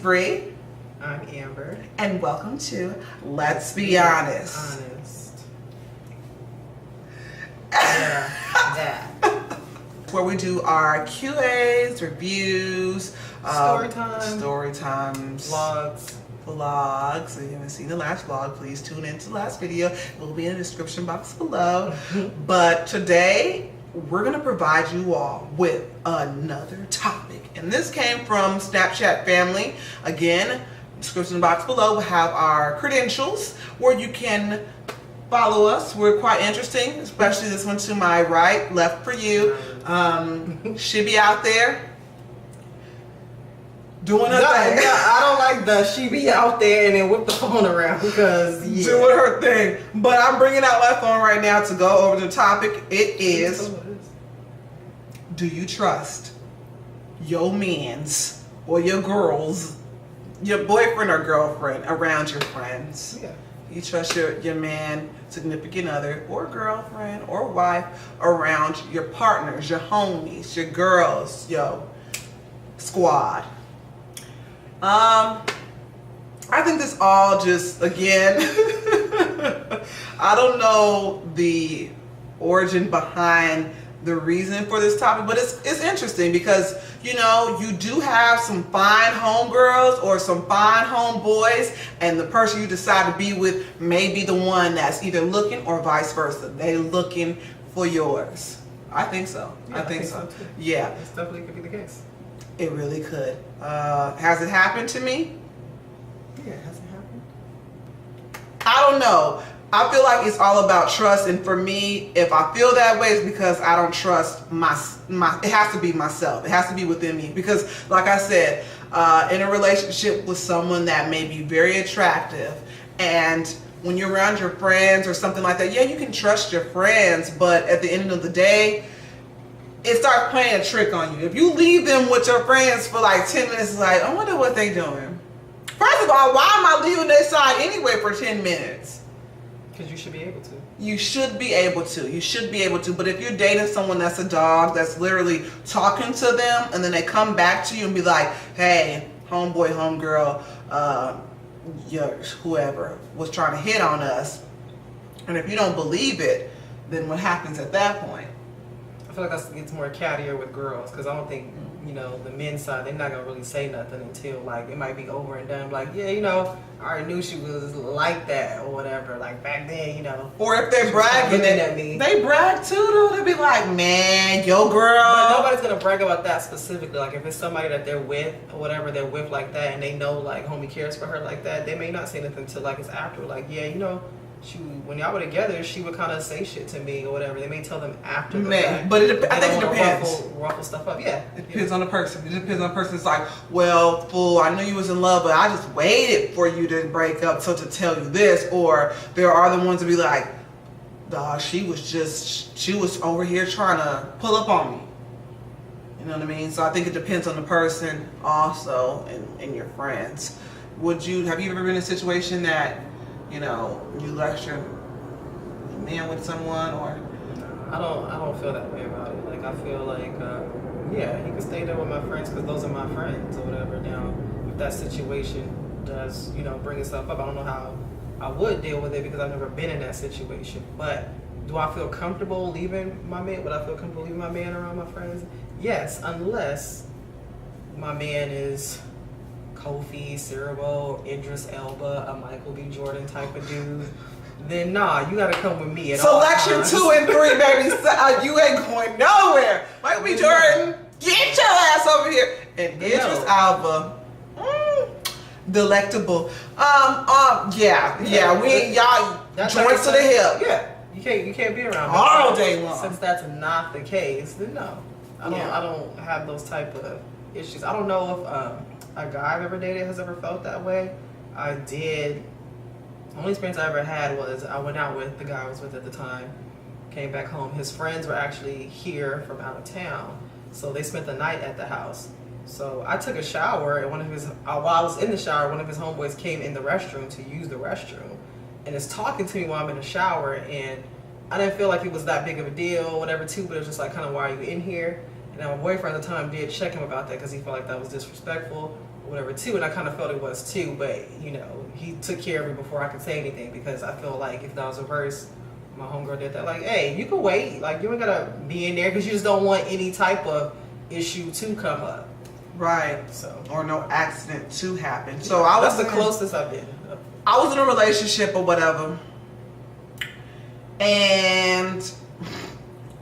Bree. I'm Amber. And welcome to Let's Be Honest. Yeah, that. Where we do our QAs, reviews, Story times, vlogs. If you haven't seen the last vlog, please tune into the last video. It will be in the description box below. But today, we're going to provide you all with another topic. And this came from Snapchat family. Again, description box below will have our credentials where you can follow us. We're quite interesting, especially this one to my right, left for you. She be out there doing her thing. I don't like the she be out there and then whip the phone around because doing her thing. But I'm bringing out my phone right now to go over the topic. It is, do you trust your mans or your girls, your boyfriend or girlfriend around your friends? Yeah. You trust your man, significant other, or girlfriend or wife around your partners, your homies, your girls, your squad. I think this all just, again, I don't know the origin behind the reason for this topic, but it's interesting because, you know, you do have some fine homegirls or some fine homeboys, and the person you decide to be with may be the one that's either looking or vice versa. They looking for yours. I think so. Yeah, I think so. too. Yeah. This definitely could be the case. It really could. Has it happened to me? Yeah, it hasn't happened. I don't know. I feel like it's all about trust, and for me, if I feel that way, it's because I don't trust my. It has to be myself. It has to be within me because, like I said, in a relationship with someone that may be very attractive, and when you're around your friends or something like that, yeah, you can trust your friends, but at the end of the day, it starts playing a trick on you. If you leave them with your friends for like 10 minutes, it's like, I wonder what they doing. First of all, why am I leaving their side anyway for 10 minutes? Because you should be able to. You should be able to. You should be able to. But if you're dating someone that's a dog, that's literally talking to them, and then they come back to you and be like, hey, homeboy, homegirl, whoever was trying to hit on us, and if you don't believe it, then what happens at that point? I feel like that gets more cattier with girls because I don't think, you know, the men's side, they're not going to really say nothing until, like, it might be over and done. Like, yeah, you know, I already knew she was like that or whatever. Like, back then, you know. Or if they're bragging at me. They brag too, though. They be like, man, yo, girl. But nobody's going to brag about that specifically. Like, if it's somebody that they're with or whatever, they're with like that, and they know, like, homie cares for her like that, they may not say anything until, like, it's after. Like, yeah, you know, when y'all were together, she would kind of say shit to me or whatever. They may tell them after the fact. But I think it depends. Ruffle stuff up, yeah. It depends on the person. It depends on the person. It's like, well, fool, I knew you was in love, but I just waited for you to break up to tell you this. Or there are the ones that be like, dog, she was over here trying to pull up on me. You know what I mean? So I think it depends on the person also and your friends. Have you ever been in a situation that, you know, you left your man with someone, or? I don't feel that way about it. Like, I feel like, yeah, he can stay there with my friends because those are my friends or whatever. Now, if that situation does, you know, bring itself up, I don't know how I would deal with it because I've never been in that situation. But do I feel comfortable leaving my man? Would I feel comfortable leaving my man around my friends? Yes, unless my man is Kofi, Cerebral, Idris Elba, a Michael B. Jordan type of dude, then nah, you gotta come with me. Selection 2 and 3, baby. You ain't going nowhere. Michael B. Jordan, get your ass over here. And Idris Elba, delectable. Yeah. We y'all joints to the hip. Yeah, you can't be around all day long. Since that's not the case, then no, I don't have those type of issues. I don't know if a guy I've ever dated has ever felt that way. I did. The only experience I ever had was I went out with the guy I was with at the time, came back home. His friends were actually here from out of town, so they spent the night at the house. So I took a shower, and while I was in the shower, one of his homeboys came in the restroom to use the restroom, and is talking to me while I'm in the shower, and I didn't feel like it was that big of a deal or whatever too, but it was just like, kind of, why are you in here? And my boyfriend at the time did check him about that because he felt like that was disrespectful whatever too, and I kind of felt it was too, but you know, he took care of me before I could say anything, because I feel like if that was reversed, my homegirl did that, like, hey, you can wait, like, you ain't gotta be in there, because you just don't want any type of issue to come up. Right. So, or no accident to happen. So yeah, I was that's the closest I've been. I was in a relationship or whatever, and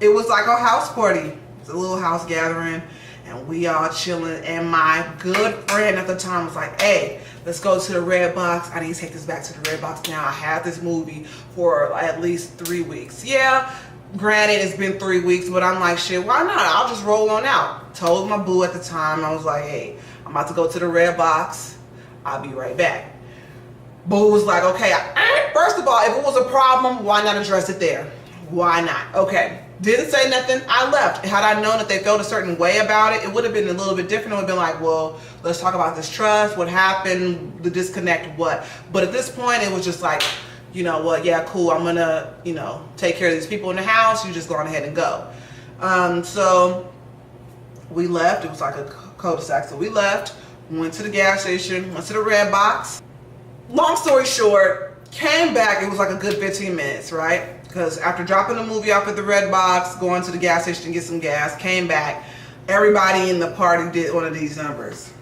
it was like a house party. It's a little house gathering, and we all chilling. And my good friend at the time was like, "Hey, let's go to the Red Box. I need to take this back to the Red Box now. I had this movie for at least 3 weeks. Yeah, granted, it's been 3 weeks, but I'm like, shit, why not? I'll just roll on out." Told my boo at the time, I was like, "Hey, I'm about to go to the Red Box. I'll be right back." Boo was like, "Okay, first of all, if it was a problem, why not address it there? Why not?" Okay. Didn't say nothing. I left. Had I known that they felt a certain way about it, it would have been a little bit different. It would have been like, well, let's talk about this trust. What happened? The disconnect, what? But at this point, it was just like, you know what? Yeah, cool. I'm going to, you know, take care of these people in the house. You just go on ahead and go. So we left. It was like a cul-de-sac. So we left, went to the gas station, went to the Red Box. Long story short, came back. It was like a good 15 minutes, right? Because after dropping the movie off at the Red Box, going to the gas station to get some gas, came back, everybody in the party did one of these numbers.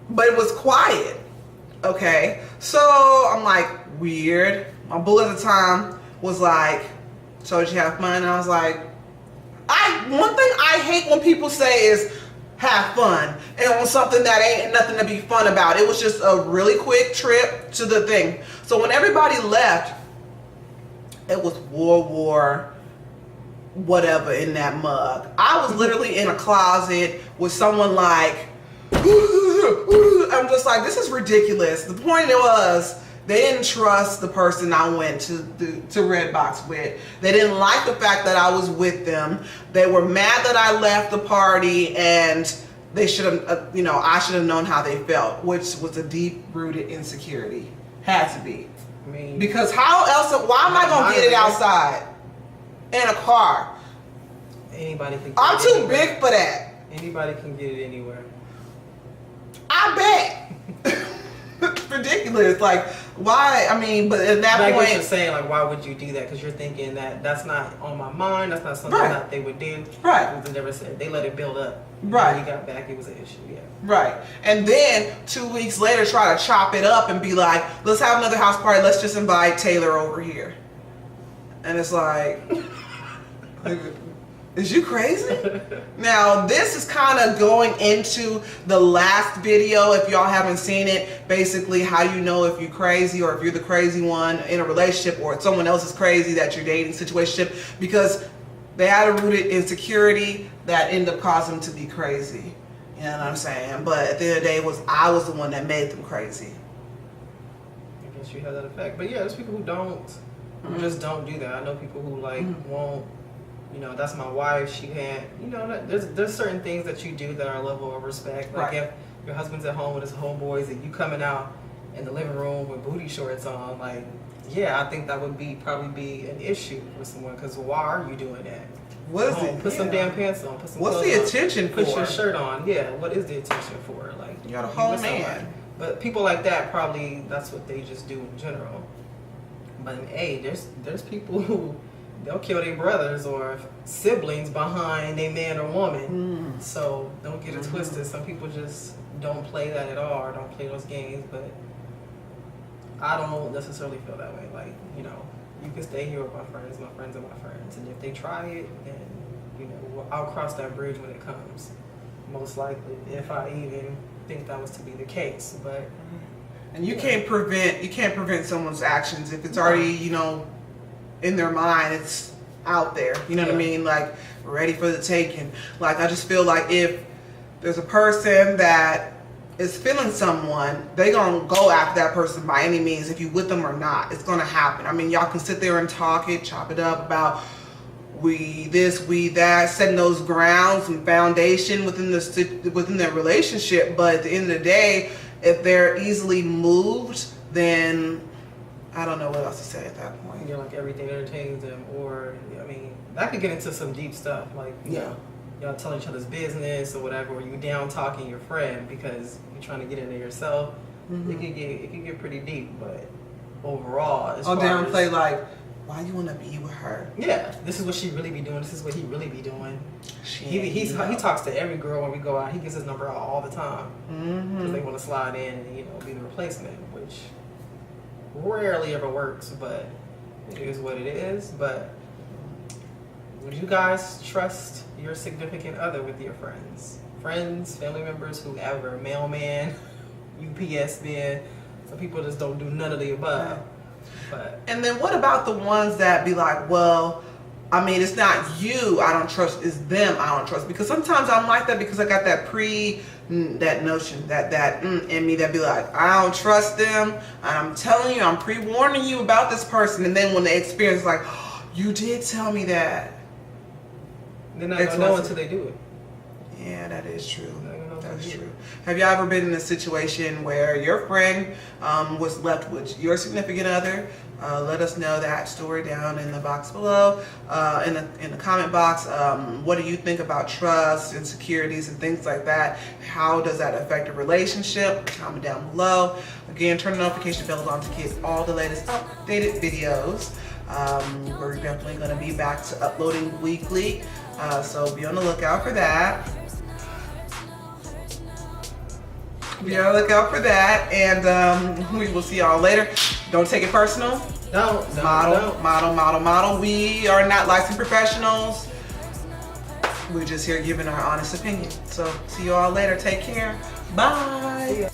But it was quiet, okay? So I'm like, weird. My boo at the time was like, "So did you have fun?" And I was like, one thing I hate when people say is, have fun, and on something that ain't nothing to be fun about. It was just a really quick trip to the thing. So when everybody left, it was World War whatever in that mug. I was literally in a closet with someone like, I'm just like, this is ridiculous. The point was, they didn't trust the person I went to Red Box with. They didn't like the fact that I was with them. They were mad that I left the party, and they should have, you know, I should have known how they felt, which was a deep-rooted insecurity. Had to be. I mean, because how else, why am I going to get it outside in a car? Anybody can get I'm it too anywhere. big for that. Anybody can get it anywhere. I bet. It's ridiculous. Like, why? I mean, but at that like point, what you're saying, like, why would you do that? Because you're thinking that that's not on my mind. That's not something Right. that they would do. Right. They never said. They let it build up. Right. When you got back, it was an issue. Yeah. right. And then 2 weeks later, try to chop it up and be like, let's have another house party. Let's just invite Taylor over here. And it's like, is you crazy? Now, this is kind of going into the last video. If y'all haven't seen it, basically how you know if you're crazy or if you're the crazy one in a relationship, or if someone else is crazy that you're dating situationship, because they had a rooted insecurity that ended up causing them to be crazy. You know what I'm saying? But at the end of the day, I was the one that made them crazy. I guess you have that effect. But yeah, there's people who don't, who just don't do that. I know people who like won't. You know, that's my wife. She can't. You know, there's certain things that you do that are a level of respect. Like if your husband's at home with his homeboys and you coming out in the living room with booty shorts on, like, yeah, I think that would probably be an issue with someone. Because why are you doing that? What is it? Put some damn pants on. Put some What's clothes the on, attention for? Put your shirt on. Yeah, what is the attention for? Like, You're the whole with man. somebody. But people like that, probably that's what they just do in general. But hey, there's people who they'll kill their brothers or siblings behind a man or woman. So don't get it twisted. Some people just don't play that at all, or don't play those games. But I don't necessarily feel that way. Like, you know, you can stay here with my friends are my friends. And if they try it, then, you know, I'll cross that bridge when it comes. Most likely, if I even think that was to be the case. But and you can't prevent someone's actions if it's already, you know, in their mind. It's out there. You know what I mean? Like, ready for the taking. Like, I just feel like if there's a person that is feeling someone, they gonna go after that person by any means, if you with them or not. It's gonna happen. I mean, y'all can sit there and talk it, chop it up about we this, we that, setting those grounds and foundation within the relationship. But at the end of the day, if they're easily moved, then I don't know what else to say at that point. you're like everything entertains them, or I mean, that could get into some deep stuff. Like, you know, y'all telling each other's business or whatever, or you down talking your friend because you're trying to get in there yourself, it can get pretty deep. But overall, as far downplay as, like, why you want to be with her? Yeah, this is what she really be doing. This is what he really be doing. He know. talks to every girl when we go out. He gives his number out all the time because they want to slide in and be the replacement, which rarely ever works, but it is what it is. But would you guys trust your significant other with your friends, family members, whoever, mailman, UPS man? Some people just don't do none of the above. Right. But And then what about the ones that be like, well, I mean, it's not you I don't trust, it's them I don't trust. Because sometimes I'm like that because I got that that notion, that in me that be like, I don't trust them. I'm telling you, I'm pre-warning you about this person. And then when they experience like, oh, you did tell me that. they're not gonna know until they do it. Yeah, that is true. That's true. true. Have y'all ever been in a situation where your friend was left with your significant other? Let us know that story down in the box below, in the comment box. What do you think about trust, insecurities, and things like that? How does that affect a relationship? Comment down below. Again, turn the notification bells on to get all the latest updated videos. We're definitely going to be back to uploading weekly, so be on the lookout for that. Be on the lookout for that, and we will see y'all later. Don't take it personal. No. Model. We are not licensed professionals. We're just here giving our honest opinion. So see you all later. Take care. Bye. See ya.